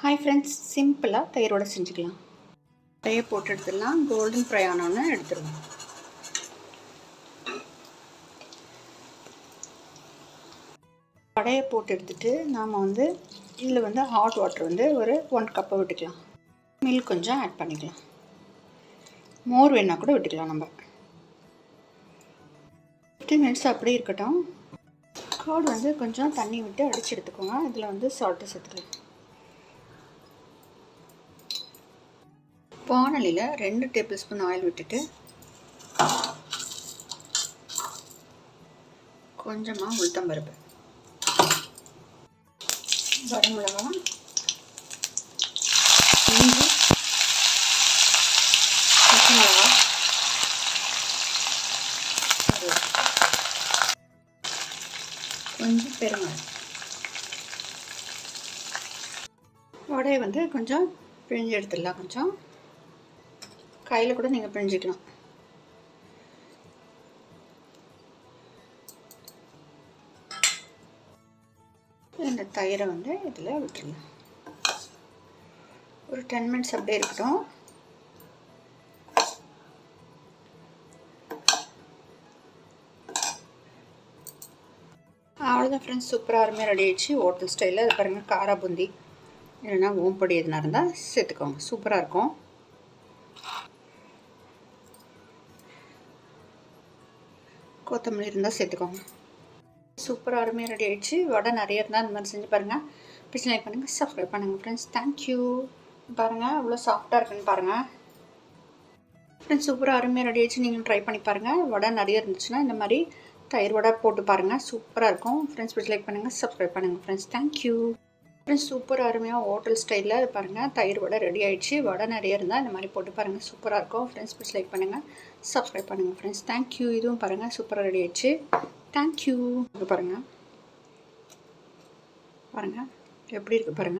Hi friends, சிம்பிளாக தயிரோடு செஞ்சுக்கலாம். தயிர் போட்டு எடுத்துடலாம். கோல்டன் ஃப்ரை ஆனோன்னு எடுத்துருவோம். கடையை போட்டு எடுத்துகிட்டு நாம் இதில் ஹாட் வாட்டர் ஒரு 1 கப்பை விட்டுக்கலாம். மில்க் கொஞ்சம் ஆட் பண்ணிக்கலாம். மோர் வேணால் கூட விட்டுக்கலாம். நம்ம 15 மினிட்ஸ் அப்படியே இருக்கட்டும். கர்ட் கொஞ்சம் தண்ணி விட்டு அடித்து எடுத்துக்கோங்க. இதில் சால்ட்டு சேர்த்துக்கலாம். வாணலியில் 2 டேபிள் ஸ்பூன் ஆயில் விட்டுட்டு கொஞ்சமாக உளுத்தம்பருப்பு, வரமிளகா, இஞ்சி, பச்சை மிளகா, கொஞ்சம் பெருங்காயம். வடையை கொஞ்சம் பிழிஞ்சு எடுத்துடலாம். கொஞ்சம் கையில் கூட நீங்கள் பிழிஞ்சிக்கலாம். இந்த தயிரை இதில் விட்டுடலாம். ஒரு 10 மினிட்ஸ் அப்படியே இருக்கட்டும். அவ்வளோதான் ஃப்ரெண்ட்ஸ், சூப்பராக அருமையாக ரெடி ஆகிடுச்சு. ஹோட்டல் ஸ்டைலில் அது பாருங்கள். காரா பூந்தி இல்லைன்னா ஓம்பொடி எதுனா இருந்தால் சேர்த்துக்கோங்க. சூப்பராக இருக்கும். கொத்தமல்லி இருந்தால் சேர்த்துக்கோங்க. சூப்பராக அருமையாக ரெடி ஆகிடுச்சு. வடை நிறைய இருந்தால் அந்த மாதிரி செஞ்சு பாருங்கள். பிடிச்சி லைக் பண்ணுங்கள், சப்ஸ்கிரைப் பண்ணுங்கள் ஃப்ரெண்ட்ஸ். தேங்க்யூ. பாருங்கள் அவ்வளோ சாஃப்டாக இருக்குன்னு பாருங்கள் ஃப்ரெண்ட்ஸ். சூப்பராக அருமையாக ரெடி ஆகிடுச்சு. நீங்கள் ட்ரை பண்ணி பாருங்கள். வடை நிறைய இருந்துச்சுன்னா இந்த மாதிரி தயிர் வடை போட்டு பாருங்கள். சூப்பராக இருக்கும் ஃப்ரெண்ட்ஸ். பிடிச்சி லைக் பண்ணுங்கள், சப்ஸ்கிரைப் பண்ணுங்கள் ஃப்ரெண்ட்ஸ். Thank you friends. சூப்பராக அருமையாக ஹோட்டல் ஸ்டைலில் அது பாருங்கள். தயிர் வடை ரெடி ஆகிடுச்சு. வடை நிறைய இருந்தால் இந்த மாதிரி போட்டு பாருங்கள். சூப்பராக இருக்கும் ஃப்ரெண்ட்ஸ். பிடிச்சி லைக் பண்ணுங்கள், சப்ஸ்கிரைப் பண்ணுங்கள் ஃப்ரெண்ட்ஸ். தேங்க்யூ. இதுவும் பாருங்கள் சூப்பராக ரெடி ஆகிடுச்சு. தேங்க்யூ. இது பாருங்கள் எப்படி இருக்குது பாருங்கள்.